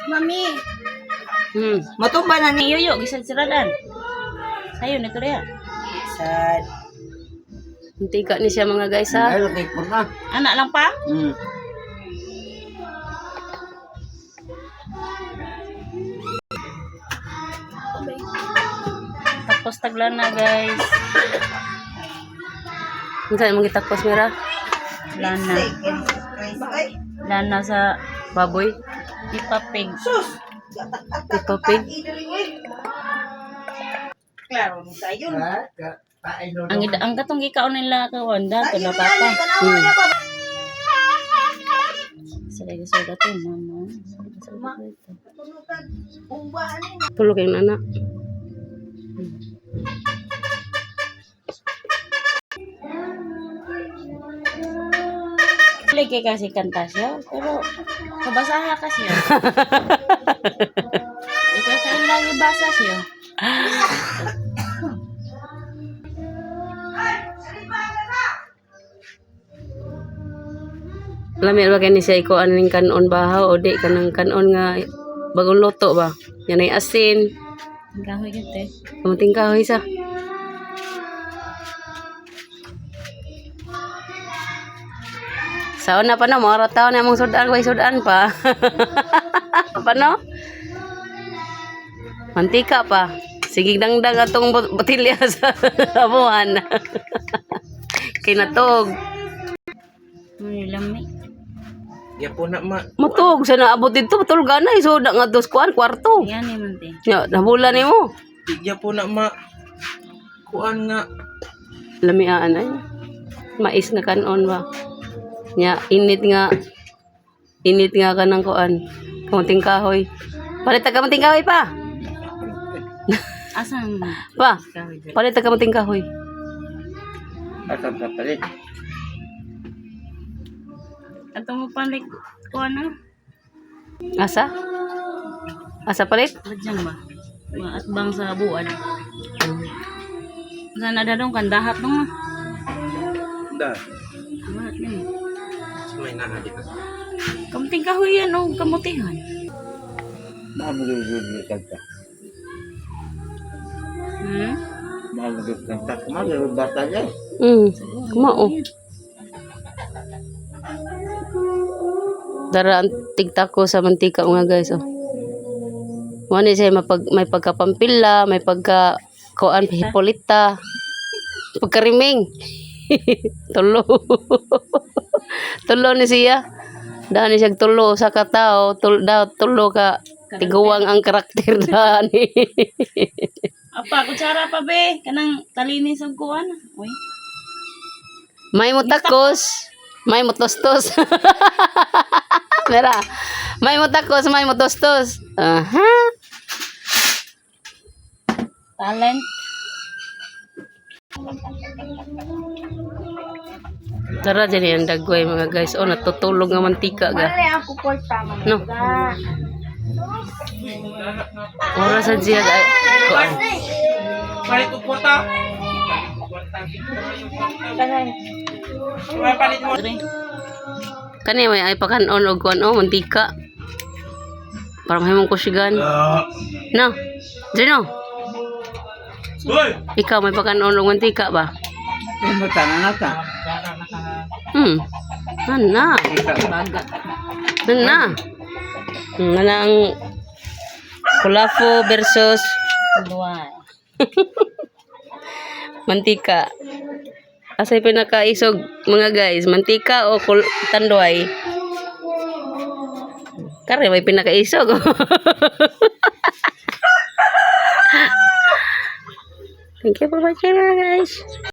Mami. Matumba na ni. Yoyo, gisad siradan. Sayo nito rin. Sad. Mantika ni siya mga guys ha. Ay, okay po na. Anak lang pa? Tapos taglan na guys. Minsan mong gitakos mira. Lana. Ay, Lana sa Baboy. ipapig. sus. Ipapig. Klaro mo tayo. Ang katong gikaon nila kawan dato na papa. Sila gusto dato mama. Tulog yung anak. Lagi kasi kanta siya, pero kabasaha ka siya. Ikaw kayo lagi basa siya. Lamit ba kani siya iko aning kanon bahaw o di kanang kanon nga bagong luto ba? Yan ay asin. Ang kahoy gante. Kamuting kahoy sa. Sa una pa na mo taon na mong sudan way sudan pa. Paano? Mantika pa. Sige dangdang atong botilya sa abuhan. Kinatog. Ay, lami. Ya po na ma. Matug sa naabot dito matulga na isoda nga dos kwarto. Yan ni mante. Ya nabulan nimo. Ya po na ma. Kuan nga. Lamiaan ay. Mais nga kanon ba. Nya init nga kanang kuan. Kamuting kahoy. Palit ka kamuting kahoy pa. Asang Pa. kahoy gante. Palit ka kamuting kahoy. Asam ka palit. Ato mo palik ko ano? Asa? Asa palit? Badyan ba? Mga atbang sa buwan. Sana dadong kandahat dong. Da. Dahat ni. May nana dito. Kamuting kahoy yan o kamutihan. Mamagulugul kanta. Mamagulugul kanta. Kumagulugul bata niya. Kumao. Dara ang tigtak ko sa mantika mga guys oh. Wani siya may pagkapampila, may pagka kuan hipolita. Pagkariming. Tulo. Tulo ni siya. Dani siya tulo sa katao, tulo ka tiguwang ang karakter dani. Apa, kutsara pa be. Kanang talinis ang kuwan. Uy. May mutakos, may mutostos. Mera. May mutakos, may mutostos. Aha. Talent. Tara dyan yung dagway mga guys. Oh, natutulog nga mantika ga. ako porta man. No. Oras sa siya ga. Kuan. Palit ko kwarta. Palit mo. Kani may ay pakanon og kuan oh mantika. Para mahimong kusigan. No. Dino. Hoy. Ikaw may pakanon og mantika ba? Ano tanan na ta? Ana. Ana. Ang kulafo versus Luwan. mantika. Asay pinakaisog mga guys, mantika o tanduay? Kare may pinakaisog. Thank you for watching mga guys.